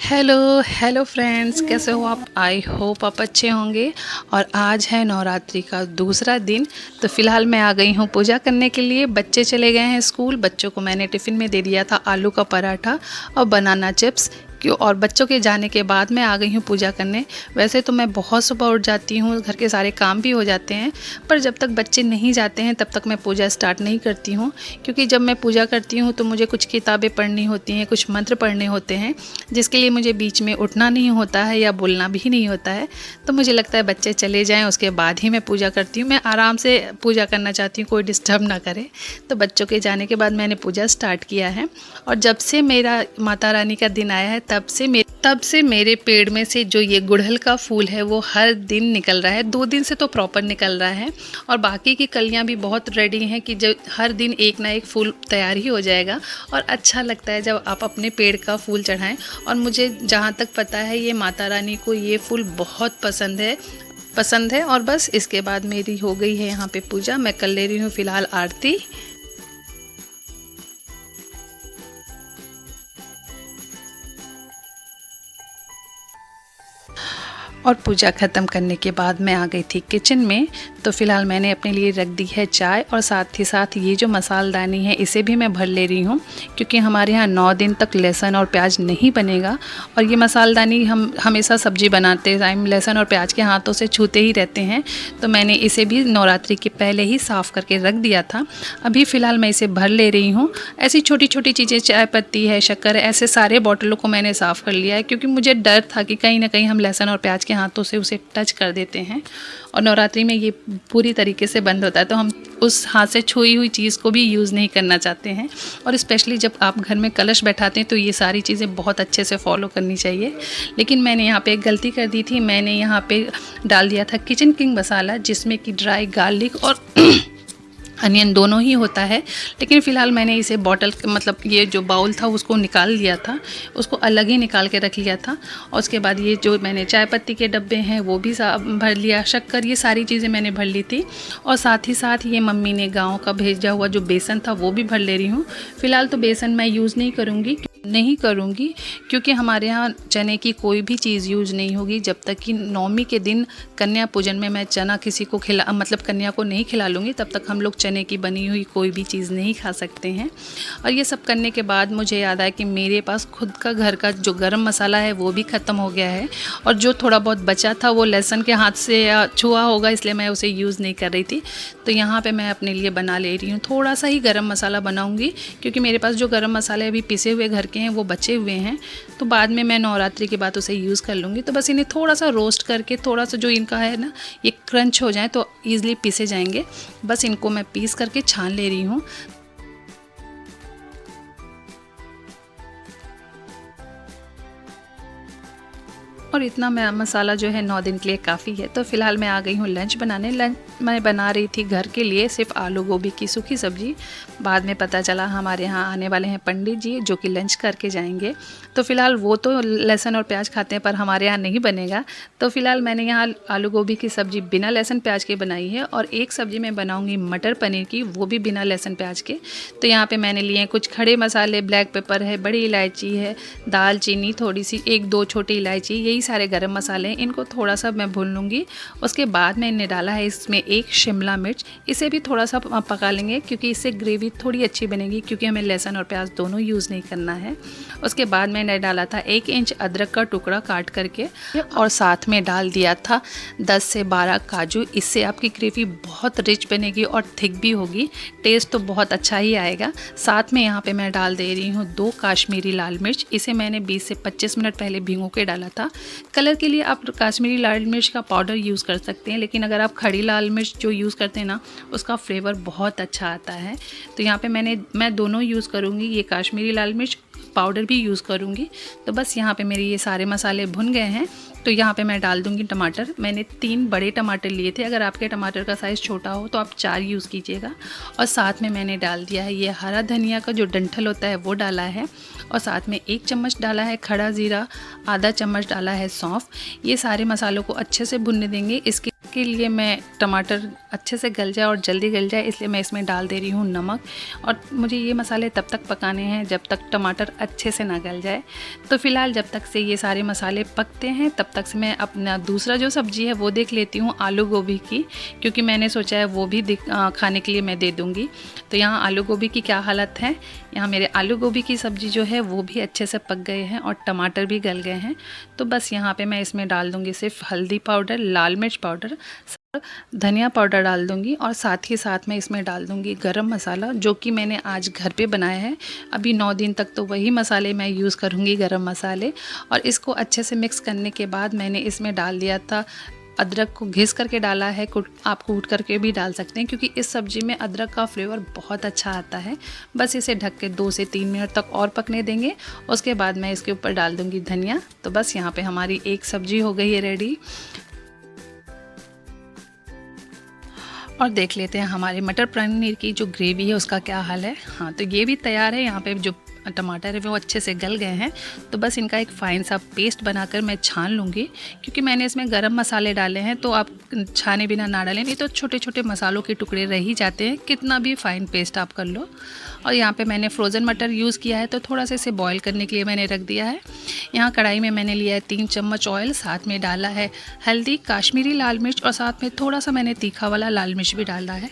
Hello hello friends, कैसे हो आप? आई होप आप अच्छे होंगे। और आज है नवरात्रि का दूसरा दिन। तो फ़िलहाल मैं आ गई हूँ पूजा करने के लिए। बच्चे चले गए हैं स्कूल। बच्चों को मैंने टिफ़िन में दे दिया था आलू का पराठा और बनाना चिप्स। क्यों, और बच्चों के जाने के बाद मैं आ गई हूँ पूजा करने। वैसे तो मैं बहुत सुबह उठ जाती हूँ, घर के सारे काम भी हो जाते हैं, पर जब तक बच्चे नहीं जाते हैं तब तक मैं पूजा स्टार्ट नहीं करती हूँ। क्योंकि जब मैं पूजा करती हूँ तो मुझे कुछ किताबें पढ़नी होती हैं, कुछ मंत्र पढ़ने होते हैं, जिसके लिए मुझे बीच में उठना नहीं होता है या बोलना भी नहीं होता है। तो मुझे लगता है बच्चे चले जाएं उसके बाद ही मैं पूजा करती हूँ। मैं आराम से पूजा करना चाहती हूँ, कोई डिस्टर्ब ना करे। तो बच्चों के जाने के बाद मैंने पूजा स्टार्ट किया है। और जब से मेरा माता रानी का दिन आया है तब से मेरे पेड़ में से जो ये गुड़हल का फूल है वो हर दिन निकल रहा है। 2 दिन से तो प्रॉपर निकल रहा है। और बाकी की कलियाँ भी बहुत रेडी हैं कि जो हर दिन एक ना एक फूल तैयार ही हो जाएगा। और अच्छा लगता है जब आप अपने पेड़ का फूल चढ़ाएं। और मुझे जहाँ तक पता है ये माता रानी को ये फूल बहुत पसंद है। और बस इसके बाद मेरी हो गई है यहाँ पे पूजा। मैं कर ले रही हूँ फ़िलहाल आरती। और पूजा ख़त्म करने के बाद मैं आ गई थी किचन में। तो फ़िलहाल मैंने अपने लिए रख दी है चाय, और साथ ही साथ ये जो मसालदानी है इसे भी मैं भर ले रही हूँ। क्योंकि हमारे यहाँ 9 दिन तक लहसुन और प्याज नहीं बनेगा। और ये मसालदानी हम हमेशा सब्ज़ी बनाते टाइम लहसुन और प्याज के हाथों से छूते ही रहते हैं। तो मैंने इसे भी नवरात्रि के पहले ही साफ़ करके रख दिया था। अभी फ़िलहाल मैं इसे भर ले रही हूँ। ऐसी छोटी छोटी चीज़ें, चाय पत्ती है, शक्कर है, ऐसे सारे बॉटलों को मैंने साफ़ कर लिया है। क्योंकि मुझे डर था कि कहीं ना कहीं हम लहसुन और प्याज के हाथों से उसे टच कर देते हैं। और नवरात्रि में ये पूरी तरीके से बंद होता है, तो हम उस हाथ से छुई हुई चीज़ को भी यूज़ नहीं करना चाहते हैं। और स्पेशली जब आप घर में कलश बैठाते हैं तो ये सारी चीज़ें बहुत अच्छे से फॉलो करनी चाहिए। लेकिन मैंने यहाँ पे एक गलती कर दी थी। मैंने यहाँ पे डाल दिया था किचन किंग मसाला, जिसमें कि ड्राई गार्लिक और अनियन दोनों ही होता है। लेकिन फ़िलहाल मैंने इसे बॉटल मतलब ये जो बाउल था उसको निकाल लिया था, उसको अलग ही निकाल के रख लिया था। और उसके बाद ये जो मैंने चाय पत्ती के डब्बे हैं वो भी भर लिया, शक्कर, ये सारी चीज़ें मैंने भर ली थी। और साथ ही साथ ये मम्मी ने गाँव का भेजा हुआ जो बेसन था वो भी भर ले रही हूँ। फ़िलहाल तो बेसन मैं यूज़ नहीं करूँगी क्योंकि हमारे यहाँ चने की कोई भी चीज़ यूज़ नहीं होगी जब तक कि नवमी के दिन कन्या पूजन में मैं चना किसी को मतलब कन्या को नहीं खिला लूँगी, तब तक हम लोग चने की बनी हुई कोई भी चीज़ नहीं खा सकते हैं। और ये सब करने के बाद मुझे याद आया कि मेरे पास खुद का घर का जो गरम मसाला है वो भी ख़त्म हो गया है। और जो थोड़ा बहुत बचा था वो लहसुन के हाथ से छुआ होगा, इसलिए मैं उसे यूज़ नहीं कर रही थी। तो यहाँ पे मैं अपने लिए बना ले रही हूँ। थोड़ा सा ही गरम मसाला बनाऊँगी, क्योंकि मेरे पास जो गरम मसाले अभी पिसे हुए घर के हैं वो बचे हुए हैं। तो बाद में मैं नवरात्रि के बाद उसे यूज़ कर लूँगी। तो बस इन्हें थोड़ा सा रोस्ट करके, थोड़ा सा जो इनका है ना ये क्रंच हो जाए तो ईज़िली पीसे जाएंगे। बस इनको मैं पीस करके छान ले रही हूँ। और इतना मैं मसाला जो है 9 दिन के लिए काफ़ी है। तो फ़िलहाल मैं आ गई हूँ लंच बनाने। लंच मैं बना रही थी घर के लिए सिर्फ आलू गोभी की सूखी सब्ज़ी। बाद में पता चला हमारे यहाँ आने वाले हैं पंडित जी, जो कि लंच करके जाएंगे। तो फ़िलहाल वो तो लहसुन और प्याज खाते हैं, पर हमारे यहाँ नहीं बनेगा। तो फ़िलहाल मैंने यहाँ आलू गोभी की सब्ज़ी बिना लहसुन प्याज के बनाई है। और एक सब्ज़ी मैं बनाऊँगी मटर पनीर की, वो भी बिना लहसुन प्याज के। तो यहाँ पर मैंने लिए हैं कुछ खड़े मसाले, ब्लैक पेपर है, बड़ी इलायची है, दालचीनी थोड़ी सी, 1-2 छोटी इलायची, यही सारे गरम मसाले हैं। इनको थोड़ा सा मैं भून लूँगी। उसके बाद मैंने डाला है इसमें 1 शिमला मिर्च। इसे भी थोड़ा सा पका लेंगे, क्योंकि इससे ग्रेवी थोड़ी अच्छी बनेगी, क्योंकि हमें लहसुन और प्याज दोनों यूज़ नहीं करना है। उसके बाद मैंने डाला था 1 इंच अदरक का टुकड़ा काट करके, और साथ में डाल दिया था 10 से 12 काजू। इससे आपकी ग्रेवी बहुत रिच बनेगी और थिक भी होगी, टेस्ट तो बहुत अच्छा ही आएगा। साथ में यहाँ पे मैं डाल दे रही हूँ 2 काश्मीरी लाल मिर्च। इसे मैंने 20 से 25 मिनट पहले भिगो के डाला था। कलर के लिए आप काश्मीरी लाल मिर्च का पाउडर यूज़ कर सकते हैं, लेकिन अगर आप खड़ी लाल मिर्च जो यूज़ करते हैं ना, उसका फ्लेवर बहुत अच्छा आता है। तो यहाँ पे मैं दोनों यूज़ करूँगी, ये काश्मीरी लाल मिर्च पाउडर भी यूज़ करूँगी। तो बस यहाँ पे मेरे ये सारे मसाले भुन गए हैं। तो यहाँ पे मैं डाल दूँगी टमाटर। मैंने 3 बड़े टमाटर लिए थे। अगर आपके टमाटर का साइज़ छोटा हो तो आप 4 यूज़ कीजिएगा। और साथ में मैंने डाल दिया है ये हरा धनिया का जो डंठल होता है वो डाला है। और साथ में 1 चम्मच डाला है खड़ा ज़ीरा, आधा चम्मच डाला है सौंफ। ये सारे मसालों को अच्छे से भुनने देंगे। के लिए मैं टमाटर अच्छे से गल जाए और जल्दी गल जाए, इसलिए मैं इसमें डाल दे रही हूँ नमक। और मुझे ये मसाले तब तक पकाने हैं जब तक टमाटर अच्छे से ना गल जाए। तो फ़िलहाल जब तक से ये सारे मसाले पकते हैं तब तक से मैं अपना दूसरा जो सब्ज़ी है वो देख लेती हूँ, आलू गोभी की, क्योंकि मैंने सोचा है वो भी खाने के लिए मैं दे दूँगी। तो यहाँ आलू गोभी की क्या हालत है, यहाँ मेरे आलू गोभी की सब्ज़ी जो है वो भी अच्छे से पक गए हैं और टमाटर भी गल गए हैं। तो बस यहाँ पे मैं इसमें डाल दूँगी सिर्फ हल्दी पाउडर, लाल मिर्च पाउडर, धनिया पाउडर डाल दूँगी और साथ ही साथ मैं इसमें डाल दूँगी गरम मसाला, जो कि मैंने आज घर पे बनाया है। अभी 9 दिन तक तो वही मसाले मैं यूज़ करूँगी, गरम मसाले। और इसको अच्छे से मिक्स करने के बाद मैंने इसमें डाल दिया था अदरक को घिस करके डाला है, आप कूट करके भी डाल सकते हैं, क्योंकि इस सब्ज़ी में अदरक का फ्लेवर बहुत अच्छा आता है। बस इसे ढक के 2 से 3 मिनट तक और पकने देंगे। उसके बाद मैं इसके ऊपर डाल दूँगी धनिया। तो बस यहाँ पे हमारी एक सब्ज़ी हो गई है रेडी। और देख लेते हैं हमारे मटर पनीर की जो ग्रेवी है उसका क्या हाल है। हाँ, तो ये भी तैयार है। यहाँ पे जो टमाटर है वो अच्छे से गल गए हैं। तो बस इनका एक फ़ाइन सा पेस्ट बनाकर मैं छान लूँगी, क्योंकि मैंने इसमें गरम मसाले डाले हैं। तो आप छाने बिना ना डालें, नहीं तो छोटे छोटे मसालों के टुकड़े रह ही जाते हैं, कितना भी फ़ाइन पेस्ट आप कर लो। और यहाँ पे मैंने फ्रोज़न मटर यूज़ किया है, तो थोड़ा सा इसे बॉईल करने के लिए मैंने रख दिया है। यहाँ कढ़ाई में मैंने लिया है 3 चम्मच ऑयल, साथ में डाला है हल्दी, काश्मीरी लाल मिर्च और साथ में थोड़ा सा मैंने तीखा वाला लाल मिर्च भी डाला है।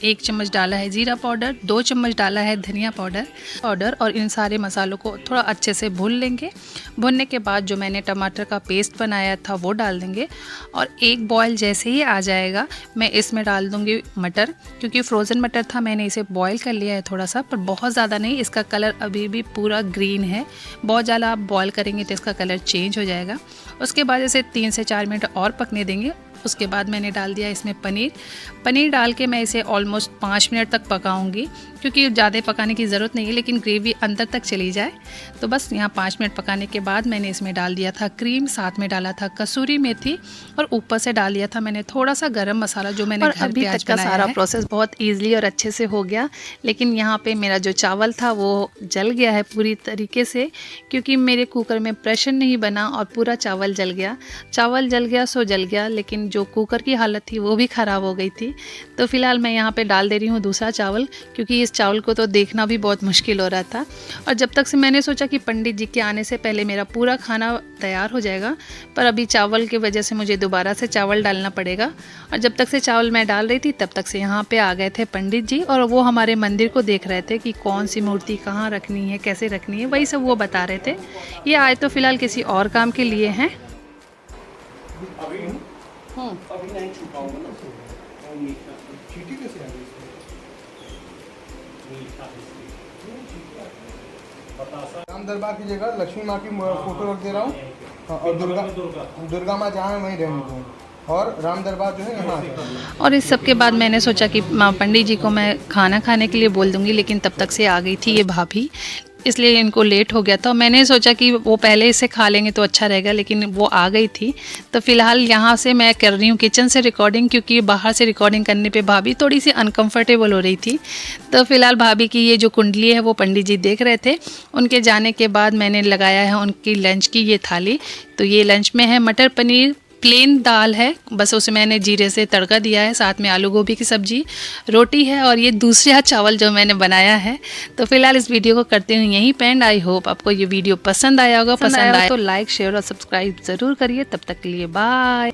1 चम्मच डाला है जीरा पाउडर, 2 चम्मच डाला है धनिया पाउडर और इन सारे मसालों को थोड़ा अच्छे से भून लेंगे। भूनने के बाद जो मैंने टमाटर का पेस्ट बनाया था वो डाल देंगे और एक बॉयल जैसे ही आ जाएगा मैं इसमें डाल दूँगी मटर, क्योंकि फ्रोज़न मटर था, मैंने इसे बॉयल कर लिया है थोड़ा सा, पर बहुत ज़्यादा नहीं। इसका कलर अभी भी पूरा ग्रीन है, बहुत ज़्यादा आप बॉयल करेंगे तो इसका कलर चेंज हो जाएगा। उसके बाद इसे 3 से 4 मिनट और पकने देंगे। उसके बाद मैंने डाल दिया इसमें पनीर डाल के मैं इसे ऑलमोस्ट 5 मिनट तक पकाऊंगी, क्योंकि ज़्यादा पकाने की ज़रूरत नहीं है, लेकिन ग्रेवी अंदर तक चली जाए। तो बस यहाँ 5 मिनट पकाने के बाद मैंने इसमें डाल दिया था क्रीम, साथ में डाला था कसूरी मेथी और ऊपर से डाल दिया था मैंने थोड़ा सा गरम मसाला, जो मैंने घर पे आज बनाया है। सारा प्रोसेस बहुत ईजिली और अच्छे से हो गया, लेकिन यहाँ पे मेरा जो चावल था वो जल गया है पूरी तरीके से, क्योंकि मेरे कुकर में प्रेशर नहीं बना और पूरा चावल जल गया। चावल जल गया सो जल गया, लेकिन जो कुकर की हालत थी वो भी ख़राब हो गई थी। तो फ़िलहाल मैं यहाँ पे डाल दे रही हूँ दूसरा चावल, क्योंकि इस चावल को तो देखना भी बहुत मुश्किल हो रहा था। और जब तक से मैंने सोचा कि पंडित जी के आने से पहले मेरा पूरा खाना तैयार हो जाएगा, पर अभी चावल की वजह से मुझे दोबारा से चावल डालना पड़ेगा। और जब तक से चावल मैं डाल रही थी तब तक से यहाँ पे आ गए थे पंडित जी, और वो हमारे मंदिर को देख रहे थे कि कौन सी मूर्ति कहाँ रखनी है, कैसे रखनी है, वही सब वो बता रहे थे। ये आए तो फ़िलहाल किसी और काम के लिए हैं। अभी नहीं छुपाऊंगा ना, चीटी कैसे आ गई इसमें? राम दरबार की जगह लक्ष्मी माँ की फोटो रख दे रहा हूँ और दुर्गा माँ जहाँ वहीं रहने दूँ, और राम दरबार जो है यहाँ। और इस सब के बाद मैंने सोचा कि पंडित जी को मैं खाना खाने के लिए बोल दूँगी, लेकिन तब तक से आ गई थी ये भाभी, इसलिए इनको लेट हो गया था। मैंने सोचा कि वो पहले इसे खा लेंगे तो अच्छा रहेगा, लेकिन वो आ गई थी। तो फ़िलहाल यहाँ से मैं कर रही हूँ किचन से रिकॉर्डिंग, क्योंकि बाहर से रिकॉर्डिंग करने पे भाभी थोड़ी सी अनकंफर्टेबल हो रही थी। तो फ़िलहाल भाभी की ये जो कुंडली है वो पंडित जी देख रहे थे। उनके जाने के बाद मैंने लगाया है उनकी लंच की ये थाली। तो ये लंच में है मटर पनीर, प्लेन दाल है, बस उसे मैंने जीरे से तड़का दिया है, साथ में आलू गोभी की सब्ज़ी, रोटी है और ये दूसरा चावल जो मैंने बनाया है। तो फिलहाल इस वीडियो को करते हुए यहीं पे एंड। आई होप आपको ये वीडियो पसंद आया होगा। पसंद आया तो लाइक, शेयर और सब्सक्राइब ज़रूर करिए। तब तक के लिए बाय।